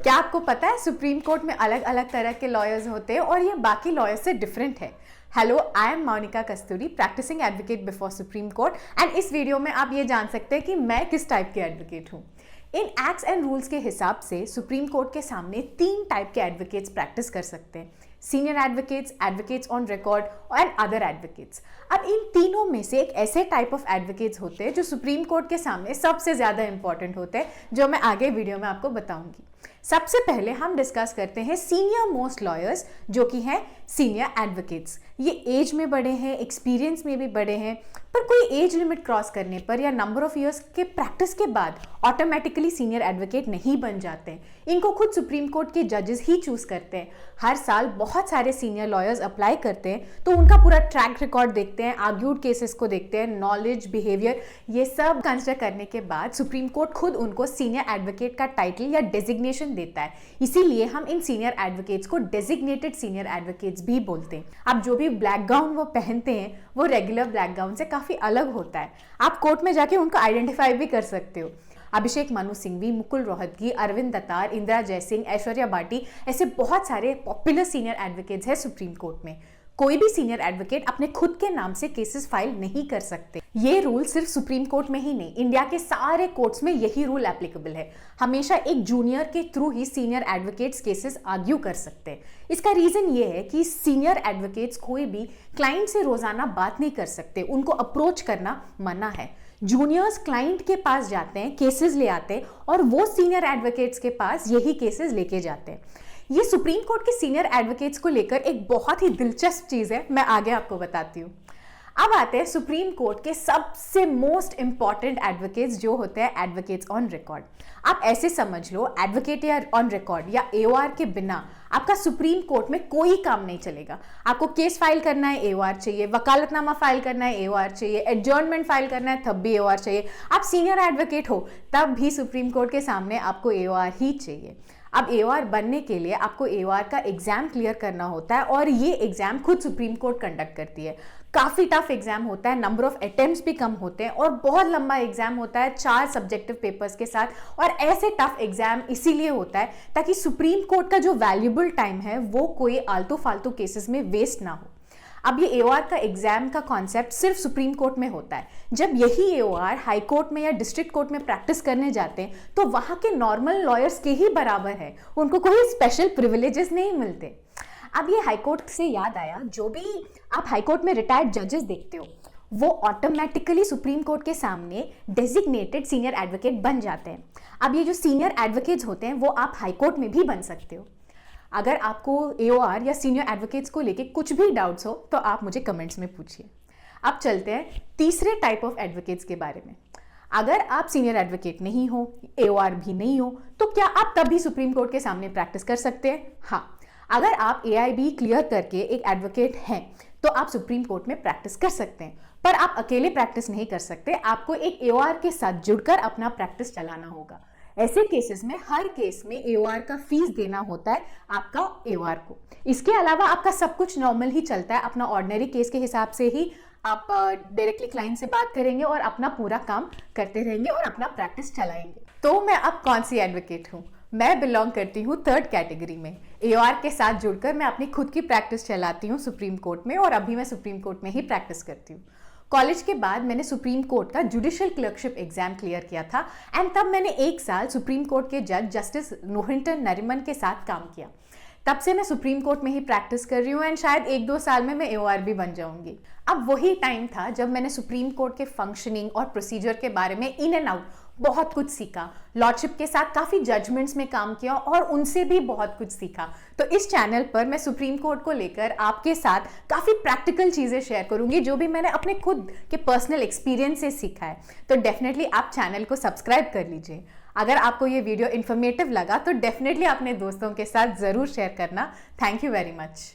क्या आपको पता है सुप्रीम कोर्ट में अलग अलग तरह के लॉयर्स होते हैं और ये बाकी लॉयर्स से डिफरेंट है। Hello, I am Monika Kasturi, practising advocate before Supreme Court and इस वीडियो में आप ये जान सकते हैं कि मैं किस टाइप के एडवोकेट हूँ। इन एक्ट्स एंड रूल्स के हिसाब से सुप्रीम कोर्ट के सामने 3 टाइप के एडवोकेट्स प्रैक्टिस कर सकते हैं: senior advocates, advocates on record and other advocates. अब इन तीनों में से एक ऐसे टाइप ऑफ एडवोकेट्स होते हैं जो सुप्रीम कोर्ट के सामने सबसे ज्यादा इंपॉर्टेंट होते हैं, जो मैं आगे वीडियो में आपको बताऊंगी। सबसे पहले हम डिस्कस करते हैं सीनियर मोस्ट लॉयर्स, जो कि हैं सीनियर एडवोकेट्स। ये एज में बड़े हैं, एक्सपीरियंस में भी बड़े हैं, पर कोई एज लिमिट क्रॉस करने पर या नंबर ऑफ इयर्स के प्रैक्टिस के बाद ऑटोमेटिकली सीनियर एडवोकेट नहीं बन जाते। इनको खुद सुप्रीम कोर्ट के जजेस ही चूज करते हैं। हर साल बहुत सारे सीनियर लॉयर्स अप्लाई करते हैं, तो उनका पूरा ट्रैक रिकॉर्ड देखते हैं, आर्ग्यूड केसेस को देखते हैं, नॉलेज, बिहेवियर, ये सब कंसिडर करने के बाद सुप्रीम कोर्ट खुद उनको सीनियर एडवोकेट का टाइटल या डेजिग्नेशन देता है। इसीलिए हम इन सीनियर एडवोकेट्स को डेजिग्नेटेड सीनियर एडवोकेट्स भी बोलते हैं। अब जो भी ब्लैक गाउन वो पहनते हैं वो रेगुलर ब्लैक गाउन से काफी अलग होता है। आप कोर्ट में जाके उनको आइडेंटिफाई भी कर सकते हो। अभिषेक मनु सिंघवी, मुकुल रोहतगी, अरविंद दत्तार, इंदिरा जयसिंह, ऐश्वर्या बाटी, ऐसे बहुत सारे पॉपुलर सीनियर एडवोकेट्स हैं सुप्रीम कोर्ट में। कोई भी सीनियर एडवोकेट अपने खुद के नाम से केसेस फाइल नहीं कर सकते। ये रूल सिर्फ सुप्रीम कोर्ट में ही नहीं, इंडिया के सारे कोर्ट्स में यही रूल एप्लीकेबल है। हमेशा एक जूनियर के थ्रू ही सीनियर एडवोकेट्स केसेस आर्ग्यू कर सकते हैं। इसका रीजन ये है कि सीनियर एडवोकेट्स कोई भी क्लाइंट से रोजाना बात नहीं कर सकते, उनको अप्रोच करना मना है। जूनियर्स क्लाइंट के पास जाते हैं, केसेस ले आते हैं और वो सीनियर एडवोकेट्स के पास यही केसेस लेके जाते हैं। ये सुप्रीम कोर्ट के सीनियर एडवोकेट्स को लेकर एक बहुत ही दिलचस्प चीज है, मैं आगे आपको बताती हूँ। अब आते हैं सुप्रीम कोर्ट के सबसे मोस्ट इंपॉर्टेंट एडवोकेट्स, जो होते हैं एडवोकेट्स ऑन रिकॉर्ड। आप ऐसे समझ लो, एडवोकेट या ऑन रिकॉर्ड या एओआर के बिना आपका सुप्रीम कोर्ट में कोई काम नहीं चलेगा। आपको केस फाइल करना है, एओआर चाहिए, वकालतनामा फाइल करना है, एओआर चाहिए, एडजर्नमेंट फाइल करना है, तब भी एओआर चाहिए। आप सीनियर एडवोकेट हो तब भी सुप्रीम कोर्ट के सामने आपको एओआर ही चाहिए। अब एओआर बनने के लिए आपको एओआर का एग्जाम क्लियर करना होता है और ये एग्जाम खुद सुप्रीम कोर्ट कंडक्ट करती है। काफी टफ एग्जाम होता है, नंबर ऑफ अटेम्प्ट्स भी कम होते हैं और बहुत लंबा एग्जाम होता है 4 सब्जेक्टिव पेपर्स के साथ। और ऐसे टफ एग्जाम इसीलिए होता है ताकि सुप्रीम कोर्ट का जो वैल्यूएबल टाइम है वो कोई आलतू फालतू केसेस में वेस्ट ना हो। अब ये एओआर का एग्जाम का कॉन्सेप्ट सिर्फ सुप्रीम कोर्ट में होता है। जब यही एओआर हाई कोर्ट में या डिस्ट्रिक्ट कोर्ट में प्रैक्टिस करने जाते हैं तो वहां के नॉर्मल लॉयर्स के ही बराबर है, उनको कोई स्पेशल प्रिविलेजेस नहीं मिलते। अब ये हाई कोर्ट से याद आया, जो भी आप हाई कोर्ट में रिटायर्ड जजेस देखते हो वो ऑटोमेटिकली सुप्रीम कोर्ट के सामने डेजिग्नेटेड सीनियर एडवोकेट बन जाते हैं। अब ये जो सीनियर एडवोकेट्स होते हैं वो आप हाई कोर्ट में भी बन सकते हो। अगर आपको एओआर या सीनियर एडवोकेट्स को लेके कुछ भी डाउट्स हो तो आप मुझे कमेंट्स में पूछिए। अब चलते हैं तीसरे टाइप ऑफ एडवोकेट्स के बारे में। अगर आप सीनियर एडवोकेट नहीं हो, एओआर भी नहीं हो, तो क्या आप तब भी सुप्रीम कोर्ट के सामने प्रैक्टिस कर सकते हैं? हाँ, अगर आप एआईबी क्लियर करके एक एडवोकेट हैं तो आप सुप्रीम कोर्ट में प्रैक्टिस कर सकते हैं, पर आप अकेले प्रैक्टिस नहीं कर सकते। आपको एक एओआर के साथ जुड़कर अपना प्रैक्टिस चलाना होगा। ऐसे केसेस में हर केस में एओआर का फीस देना होता है आपका एओआर को। इसके अलावा आपका सब कुछ नॉर्मल ही चलता है, अपना ऑर्डिनरी केस के हिसाब से ही आप डायरेक्टली क्लाइंट से बात करेंगे और अपना पूरा काम करते रहेंगे और अपना प्रैक्टिस चलाएंगे। तो मैं अब कौन सी एडवोकेट हूँ? मैं बिलोंग करती हूँ 3rd कैटेगरी में। एओआर के साथ जुड़कर मैं अपनी खुद की प्रैक्टिस चलाती हूँ सुप्रीम कोर्ट में और अभी मैं सुप्रीम कोर्ट में ही प्रैक्टिस करती हूँ। कॉलेज के बाद मैंने सुप्रीम कोर्ट का जुडिशियल क्लर्कशिप एग्जाम क्लियर किया था एंड तब मैंने 1 साल सुप्रीम कोर्ट के जज जस्टिस रोहिंटन नरिमन के साथ काम किया। तब से मैं सुप्रीम कोर्ट में ही प्रैक्टिस कर रही हूँ एंड शायद 1-2 साल में मैं एओआर भी बन जाऊंगी। अब वही टाइम था जब मैंने सुप्रीम कोर्ट के फंक्शनिंग और प्रोसीजर के बारे में इन एंड आउट बहुत कुछ सीखा। लॉर्डशिप के साथ काफी जजमेंट्स में काम किया और उनसे भी बहुत कुछ सीखा। तो इस चैनल पर मैं सुप्रीम कोर्ट को लेकर आपके साथ काफी प्रैक्टिकल चीजें शेयर करूंगी, जो भी मैंने अपने खुद के पर्सनल एक्सपीरियंस से सीखा है। तो डेफिनेटली आप चैनल को सब्सक्राइब कर लीजिए। अगर आपको ये वीडियो इन्फॉर्मेटिव लगा तो डेफिनेटली अपने दोस्तों के साथ जरूर शेयर करना। Thank you very much.